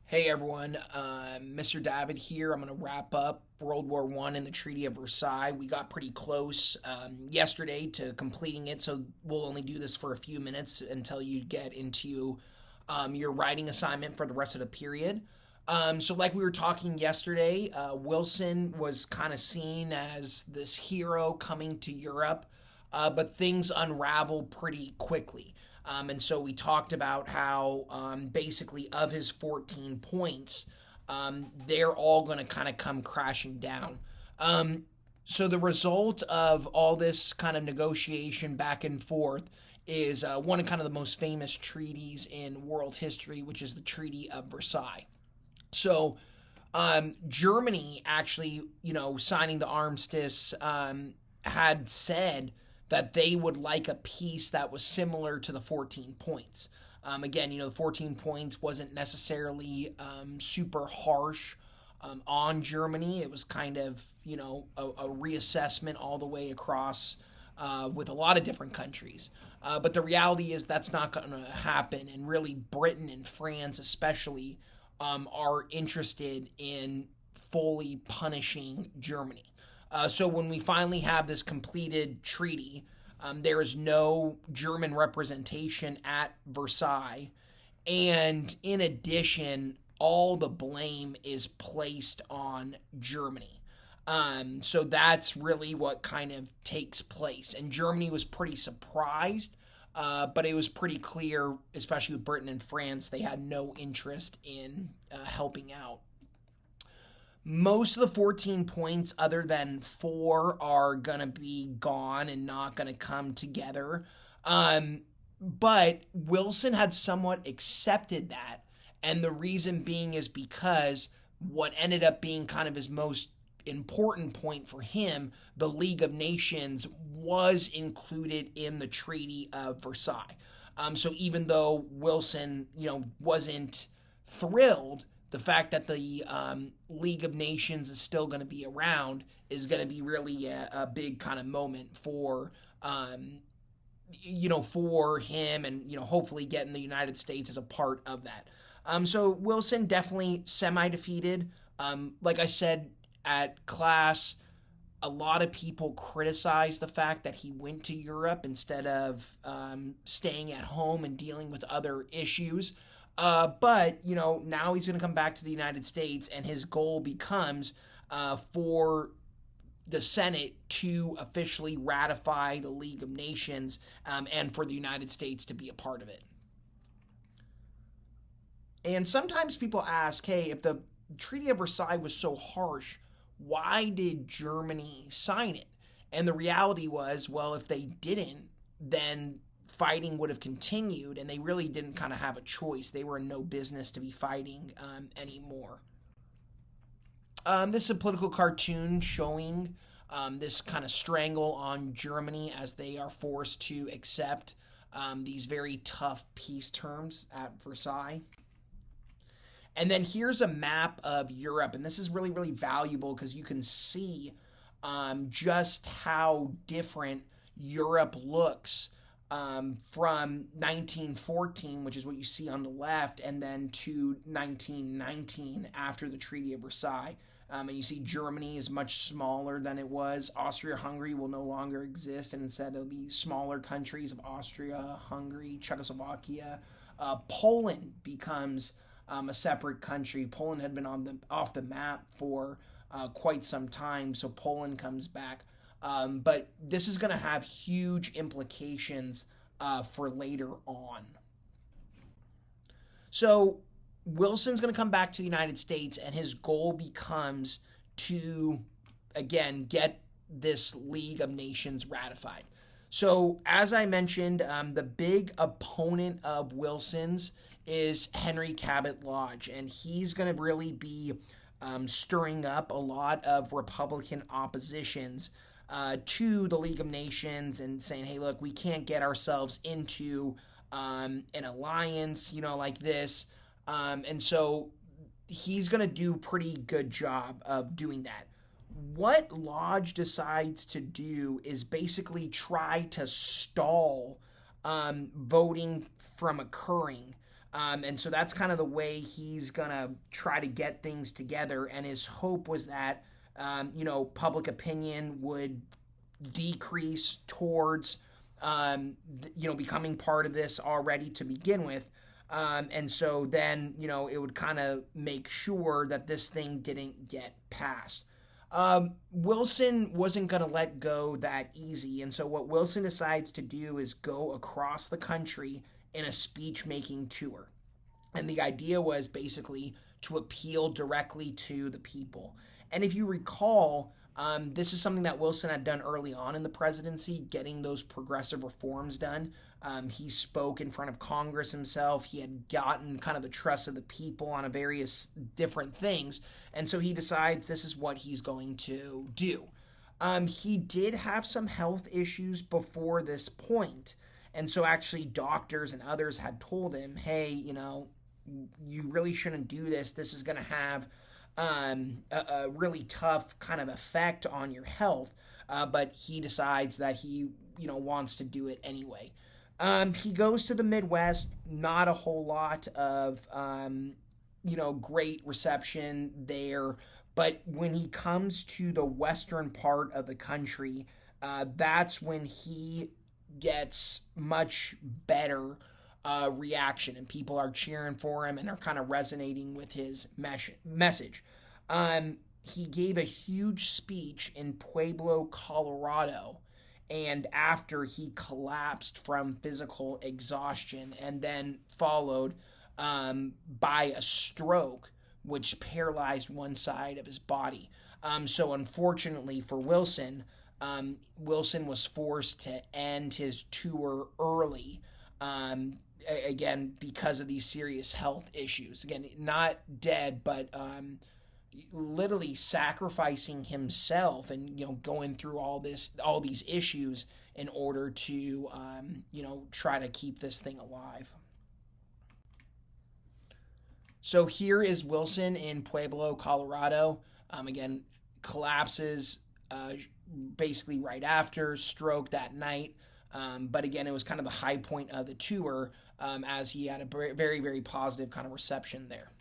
Hey everyone, Mr. David here. I'm going to wrap up World War One and the Treaty of Versailles. We got pretty close yesterday to completing it, so we'll only do this for a few minutes until you get into your writing assignment for the rest of the period. So, like we were talking yesterday, Wilson was kind of seen as this hero coming to Europe, but things unraveled pretty quickly. And so we talked about how basically of his 14 points, they're all going to kind of come crashing down. So the result of all this kind of negotiation back and forth is one of kind of the most famous treaties in world history, which is the Treaty of Versailles. So Germany actually, signing the armistice, had said that they would like a peace that was similar to the 14 points. Again, the 14 points wasn't necessarily super harsh on Germany. It was kind of, a reassessment all the way across with a lot of different countries. But the reality is that's not going to happen. And really, Britain and France, especially, are interested in fully punishing Germany. So when we finally have this completed treaty, there is no German representation at Versailles. And in addition, all the blame is placed on Germany. So that's really what kind of takes place. And Germany was pretty surprised, but it was pretty clear, especially with Britain and France, they had no interest in helping out. Most of the 14 points, other than four, are going to be gone and not going to come together. But Wilson had somewhat accepted that. And the reason being is because what ended up being kind of his most important point for him, the League of Nations, was included in the Treaty of Versailles. So even though Wilson, wasn't thrilled, the fact that the League of Nations is still going to be around is going to be really a big kind of moment for, for him and, hopefully getting the United States as a part of that. So Wilson definitely semi-defeated. Like I said at class, a lot of people criticize the fact that he went to Europe instead of staying at home and dealing with other issues. But now he's going to come back to the United States, and his goal becomes for the Senate to officially ratify the League of Nations and for the United States to be a part of it. And sometimes people ask, hey, if the Treaty of Versailles was so harsh, why did Germany sign it? And the reality was, well, if they didn't, then fighting would have continued, and they really didn't kind of have a choice. They were in no business to be fighting anymore. This is a political cartoon showing this kind of strangle on Germany as they are forced to accept these very tough peace terms at Versailles. And then here's a map of Europe, and this is really, really valuable because you can see just how different Europe looks from 1914, which is what you see on the left, and then to 1919 after the Treaty of Versailles. And you see Germany is much smaller than it was. Austria-Hungary will no longer exist, and instead it'll be smaller countries of Austria, Hungary, Czechoslovakia. Poland becomes a separate country. Poland had been off the map for quite some time, so Poland comes back. But this is going to have huge implications for later on. So Wilson's going to come back to the United States, and his goal becomes to, again, get this League of Nations ratified. So as I mentioned, the big opponent of Wilson's is Henry Cabot Lodge, and he's going to really be stirring up a lot of Republican oppositions to the League of Nations and saying, hey, look, we can't get ourselves into an alliance, like this. And so he's going to do a pretty good job of doing that. What Lodge decides to do is basically try to stall voting from occurring And so that's kind of the way he's going to try to get things together. And his hope was that, public opinion would decrease towards, becoming part of this already to begin with. And so then, it would kind of make sure that this thing didn't get passed. Wilson wasn't going to let go that easy. And so what Wilson decides to do is go across the country in a speech making tour. And the idea was basically to appeal directly to the people. And if you recall, this is something that Wilson had done early on in the presidency, getting those progressive reforms done. He spoke in front of Congress himself. He had gotten kind of the trust of the people on various different things. And so he decides this is what he's going to do. He did have some health issues before this point. And so actually doctors and others had told him, hey, you really shouldn't do this. This is going to have a really tough kind of effect on your health. But he decides that he, wants to do it anyway. He goes to the Midwest, not a whole lot of, great reception there. But when he comes to the western part of the country, that's when he gets much better reaction, and people are cheering for him and are kind of resonating with his message. He gave a huge speech in Pueblo, Colorado, and after he collapsed from physical exhaustion and then followed by a stroke, which paralyzed one side of his body. So unfortunately for Wilson, Wilson was forced to end his tour early, again, because of these serious health issues. Again, not dead, but literally sacrificing himself and, going through all these issues in order to, try to keep this thing alive. So here is Wilson in Pueblo, Colorado. Again, collapses basically right after, stroke that night. But again, it was kind of the high point of the tour, as he had a very, very positive kind of reception there.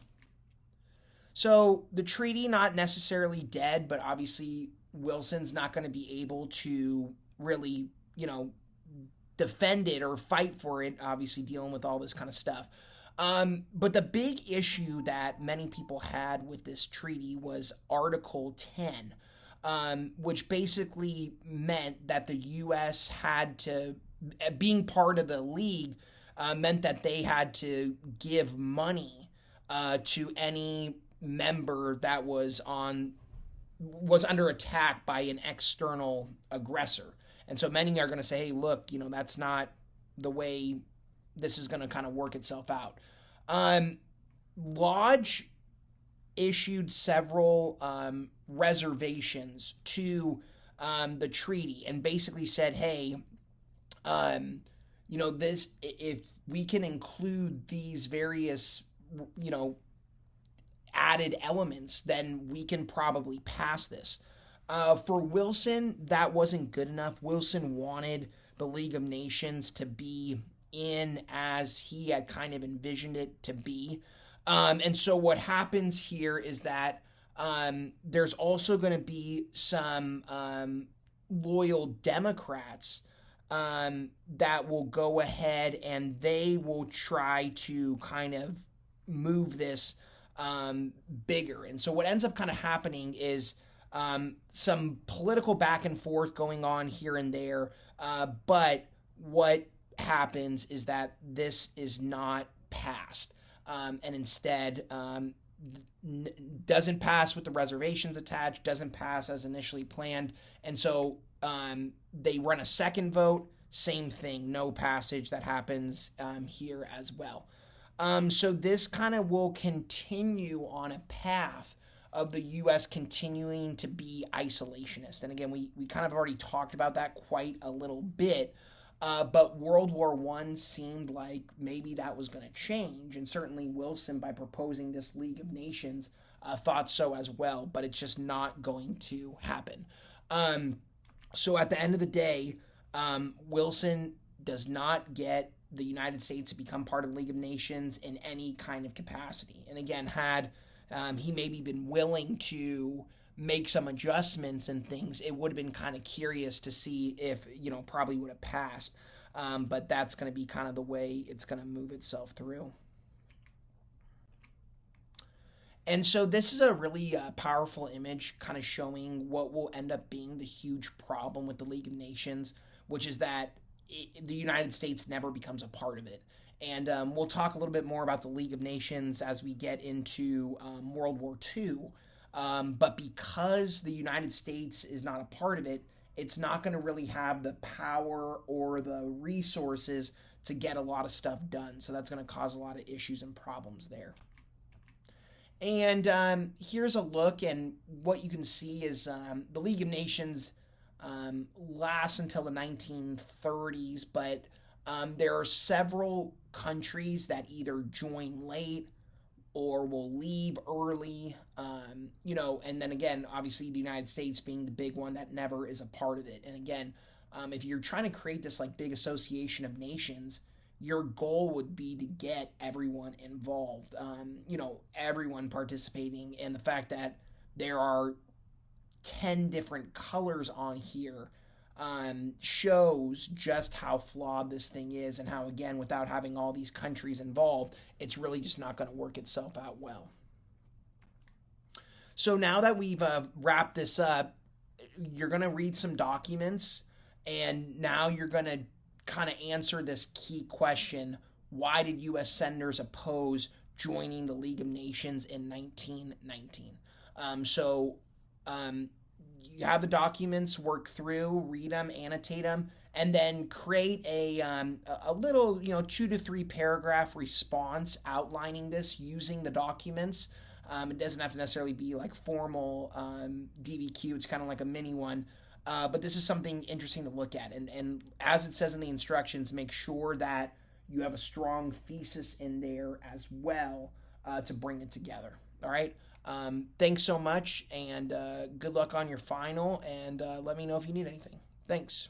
So the treaty, not necessarily dead, but obviously Wilson's not going to be able to really, defend it or fight for it, obviously dealing with all this kind of stuff. But the big issue that many people had with this treaty was Article 10, which basically meant that the U.S. had to, being part of the League, meant that they had to give money to any member that was under attack by an external aggressor. And so many are going to say, hey, look, that's not the way this is going to kind of work itself out. Lodge issued several reservations to the treaty and basically said, hey, this, if we can include these various, added elements, then we can probably pass this. For Wilson, that wasn't good enough. Wilson wanted the League of Nations to be in as he had kind of envisioned it to be. And so what happens here is that there's also going to be some loyal Democrats that will go ahead and they will try to kind of move this bigger. And so what ends up kind of happening is some political back and forth going on here and there. But what happens is that this is not passed. And instead, doesn't pass with the reservations attached, doesn't pass as initially planned. And so they run a second vote, same thing, no passage. That happens here as well. So this kind of will continue on a path of the U.S. continuing to be isolationist. And again, we kind of already talked about that quite a little bit. But World War I seemed like maybe that was going to change. And certainly Wilson, by proposing this League of Nations, thought so as well. But it's just not going to happen. So at the end of the day, Wilson does not get the United States to become part of the League of Nations in any kind of capacity. And again, had he maybe been willing to make some adjustments and things, it would have been kind of curious to see if, probably would have passed. But that's going to be kind of the way it's going to move itself through. And so this is a really powerful image kind of showing what will end up being the huge problem with the League of Nations, which is that the United States never becomes a part of it. And we'll talk a little bit more about the League of Nations as we get into World War II. But because the United States is not a part of it, it's not going to really have the power or the resources to get a lot of stuff done. So that's going to cause a lot of issues and problems there. And here's a look, and what you can see is the League of Nations lasts until the 1930s, but there are several countries that either join late or will leave early, and then again, obviously the United States being the big one that never is a part of it. And again, if you're trying to create this like big association of nations, your goal would be to get everyone involved, everyone participating. And the fact that there are 10 different colors on here shows just how flawed this thing is, and how, again, without having all these countries involved, it's really just not going to work itself out well. So now that we've wrapped this up, you're going to read some documents, and now you're going to kind of answer this key question: why did U.S. senators oppose joining the League of Nations in 1919? You have the documents, work through, read them, annotate them, and then create a little 2 to 3 paragraph response outlining this using the documents. It doesn't have to necessarily be like formal DBQ. It's kind of like a mini one. But this is something interesting to look at. And as it says in the instructions, make sure that you have a strong thesis in there as well to bring it together. All right. Thanks so much, and good luck on your final, and let me know if you need anything. Thanks.